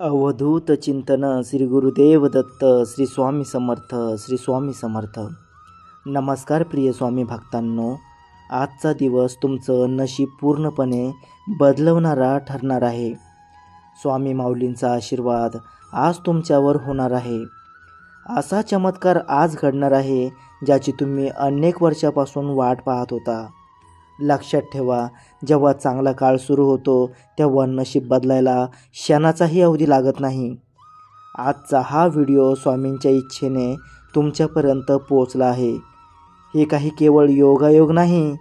अवधूत चिंतन श्री गुरुदेव दत्त श्री स्वामी समर्थ श्री स्वामी समर्थ. नमस्कार प्रिय स्वामी भक्तांनो, आजचा दिवस तुमचं नशीब पूर्णपणे बदलवणारा ठरणार आहे. स्वामी माऊलींचा आशीर्वाद आज तुमच्यावर होणार आहे. असा चमत्कार आज घडणार आहे ज्याची तुम्ही अनेक वर्षापासून वाट पाहत होता. लक्षात ठेवा, जेव्हा चांगला काळ सुरू होतो तेव्हा नशीब बदलायला क्षणाचाही अवधी लागत नाही. आजचा हा व्हिडिओ स्वामींच्या इच्छेने तुमच्यापर्यंत पोहोचला आहे. हे काही केवळ योगायोग नाही.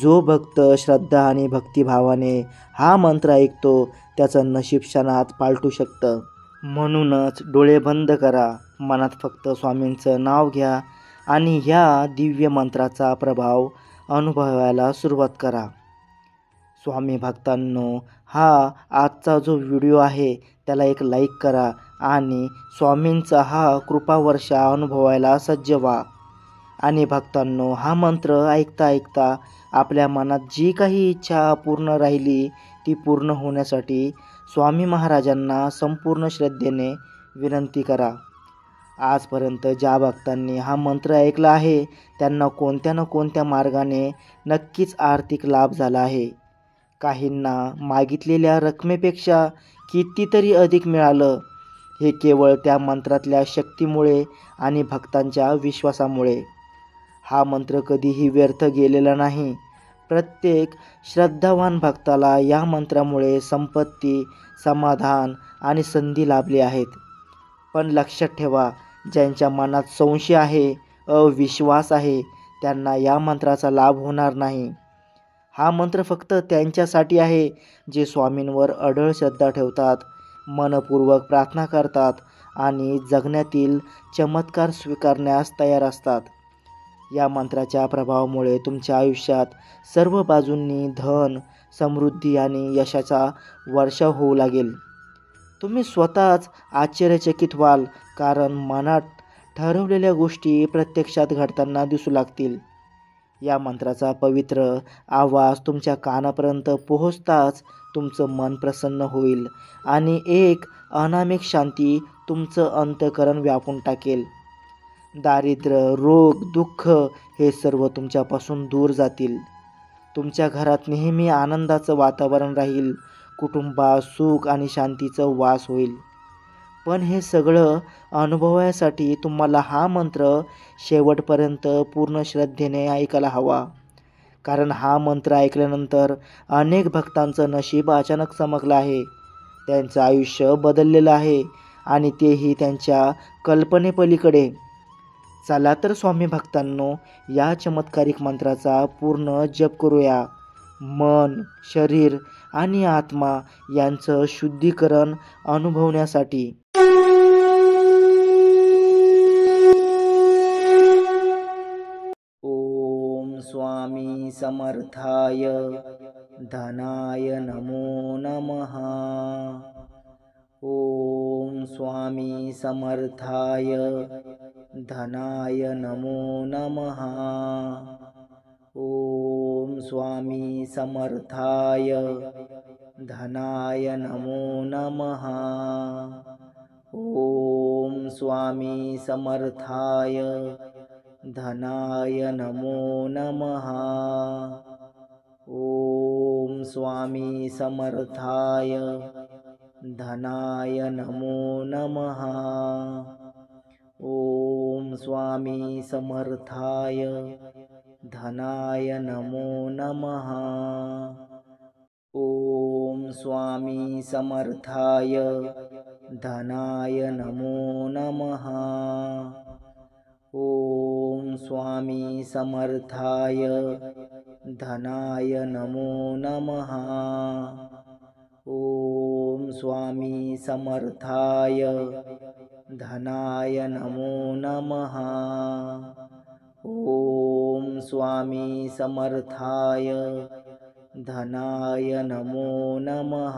जो भक्त श्रद्धा आणि भक्तिभावाने हा मंत्र ऐकतो त्याचं नशीब क्षणात पालटू शकतं. म्हणूनच डोळे बंद करा, मनात फक्त स्वामींचं नाव घ्या आणि ह्या दिव्य मंत्राचा प्रभाव अनुभवायला सुरुवात करा. स्वामी भक्तांनो, हा आजचा जो व्हिडिओ आहे त्याला एक लाईक करा आणि स्वामींचा हा कृपावर्षा अनुभवायला सज्ज व्हा. आणि भक्तांनो, हा मंत्र ऐकता ऐकता आपल्या मनात जी काही इच्छा पूर्ण राहिली ती पूर्ण होण्यासाठी स्वामी महाराजांना संपूर्ण श्रद्धेने विनंती करा. आजपर्यंत ज्या भक्तांनी हा मंत्र ऐकला आहे त्यांना कोणत्या ना कोणत्या मार्गाने नक्कीच आर्थिक लाभ झाला आहे. काहींना मागितलेल्या रकमेपेक्षा कितीतरी अधिक मिळालं. हे केवळ त्या मंत्रातल्या शक्तीमुळे आणि भक्तांच्या विश्वासामुळे. हा मंत्र कधीही व्यर्थ गेलेला नाही. प्रत्येक श्रद्धावान भक्ताला या मंत्रामुळे संपत्ती, समाधान आणि संधी लाभली आहेत. पण लक्षात ठेवा, ज्यांच्या मनात संशय आहे, अविश्वास आहे, त्यांना या मंत्राचा लाभ होणार नाही. हा मंत्र फक्त त्यांच्यासाठी आहे जे स्वामींवर अढळ श्रद्धा ठेवतात, मनपूर्वक प्रार्थना करतात आणि जगण्यातील चमत्कार स्वीकारण्यास तयार असतात. या मंत्राच्या प्रभावामुळे तुमच्या आयुष्यात सर्व बाजूंनी धन, समृद्धी आणि यशाचा वर्षाव होऊ लागेल. तुम्ही स्वतःच आश्चर्यचकित व्हाल, कारण मनात ठरवलेल्या गोष्टी प्रत्यक्षात घडताना दिसू लागतील. या मंत्राचा पवित्र आवाज तुमच्या कानापर्यंत पोहोचताच तुमचं मन प्रसन्न होईल आणि एक अनामिक शांती तुमचं अंतःकरण व्यापून टाकेल. दारिद्र्य, रोग, दुःख हे सर्व तुमच्यापासून दूर जातील. तुमच्या घरात नेहमी आनंदाचं वातावरण राहील. कुटुंबात सुख आणि शांतीचं वास होईल. पण हे सगळं अनुभवायसाठी तुम्हाला हा मंत्र शेवटपर्यंत पूर्ण श्रद्धेने ऐकायला हवा. कारण हा मंत्र ऐकल्यानंतर अनेक भक्तांचं नशीब अचानक चमकलं आहे. त्यांचं आयुष्य बदललेलं आहे आणि तेही त्यांच्या कल्पनेपलीकडे. चला तर स्वामी भक्तांनो, या चमत्कारिक मंत्राचा पूर्ण जप करूया. मन, शरीर आणि आत्मा यांचं शुद्धीकरण अनुभवण्यासाठी. ओम स्वामी समर्थाय धनाय नमो नमः. ओम स्वामी समर्थाय धनाय नमो नमः. ओम स्वामी समर्थाय धनाय नमो नमः. ओम स्वामी समर्थाय धनाय नमो नमः. ओम स्वामी समर्थाय धनाय नमो नमः. ओम स्वामी समर्थाय धनाय नमो नमः. ओम स्वामी समर्थाय धनाय नमो नमः. ओम स्वामी समर्थाय धनाय नमो नमः. ओम स्वामी समर्थाय धनाय नमो नमः. ओम स्वामी समर्थाय धनाय नमो नमः.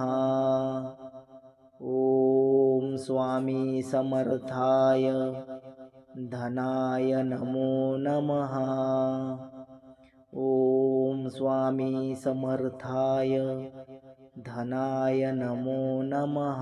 ओम स्वामी समर्थाय धनाय नमो नमः. ओम स्वामी समर्थाय धनाय नमो नमः.